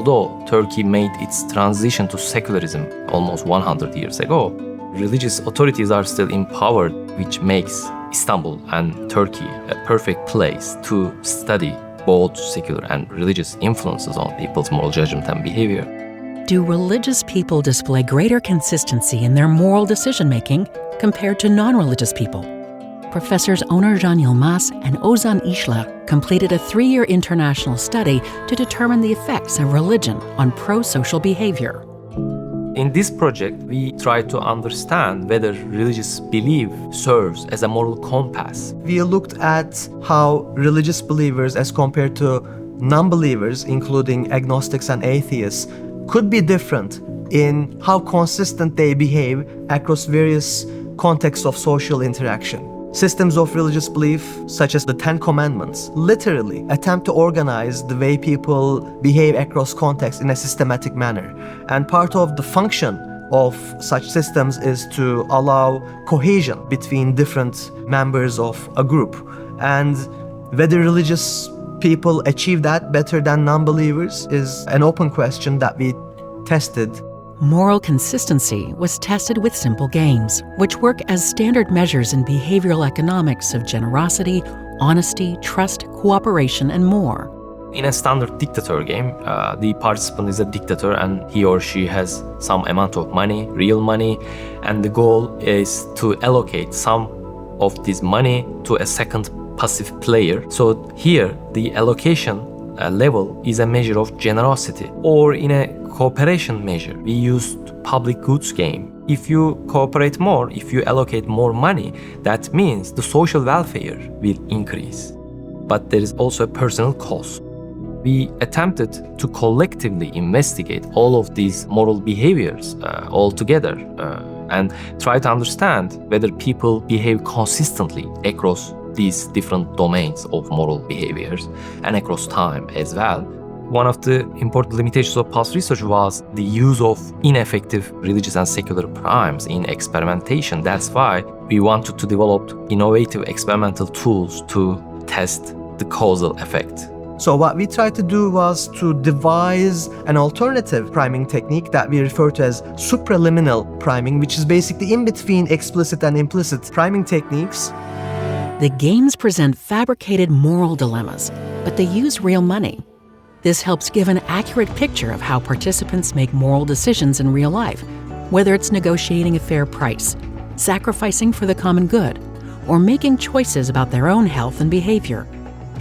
Although Turkey made its transition to secularism almost 100 years ago, religious authorities are still in power, which makes Istanbul and Turkey a perfect place to study both secular and religious influences on people's moral judgment and behavior. Do religious people display greater consistency in their moral decision-making compared to non-religious people? Professors Onurcan Yilmaz and Ozan completed a 3-year international study to determine the effects of religion on pro-social behavior. In this project, we try to understand whether religious belief serves as a moral compass. We looked at how religious believers as compared to non-believers, including agnostics and atheists, could be different in how consistent they behave across various contexts of social interaction. Systems of religious belief, such as the Ten Commandments, literally attempt to organize the way people behave across contexts in a systematic manner. And part of the function of such systems is to allow cohesion between different members of a group. And whether religious people achieve that better than non-believers is an open question that we tested. Moral consistency was tested with simple games, which work as standard measures in behavioral economics of generosity, honesty, trust, cooperation, and more. In a standard dictator game, the participant is a dictator and he or she has some amount of money, real money, and the goal is to allocate some of this money to a second passive player. So here, the allocation level is a measure of generosity. Or in a cooperation measure, we used public goods game. If you cooperate more, if you allocate more money, that means the social welfare will increase. But there is also a personal cost. We attempted to collectively investigate all of these moral behaviors all together and try to understand whether people behave consistently across these different domains of moral behaviors and across time as well. One of the important limitations of past research was the use of ineffective religious and secular primes in experimentation. That's why we wanted to develop innovative experimental tools to test the causal effect. So what we tried to do was to devise an alternative priming technique that we refer to as supraliminal priming, which is basically in between explicit and implicit priming techniques. The games present fabricated moral dilemmas, but they use real money. This helps give an accurate picture of how participants make moral decisions in real life, whether it's negotiating a fair price, sacrificing for the common good, or making choices about their own health and behavior.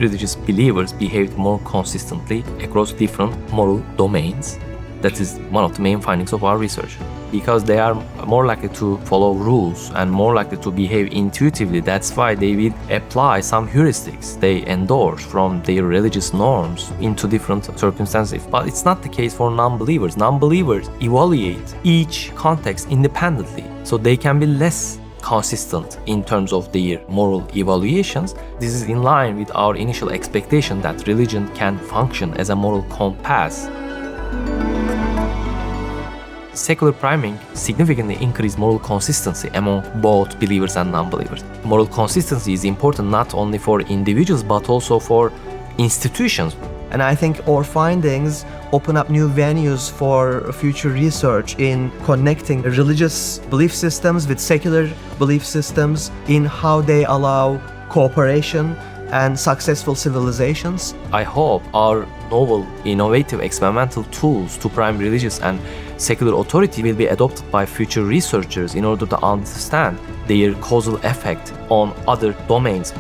Religious believers behaved more consistently across different moral domains. That is one of the main findings of our research. Because they are more likely to follow rules and more likely to behave intuitively, that's why they will apply some heuristics they endorse from their religious norms into different circumstances. But it's not the case for non-believers. Non-believers evaluate each context independently, so they can be less consistent in terms of their moral evaluations. This is in line with our initial expectation that religion can function as a moral compass. Secular priming significantly increased moral consistency among both believers and non-believers. Moral consistency is important not only for individuals but also for institutions. And I think our findings open up new venues for future research in connecting religious belief systems with secular belief systems, in how they allow cooperation and successful civilizations. I hope our novel, innovative experimental tools to prime religious and secular authority will be adopted by future researchers in order to understand their causal effect on other domains.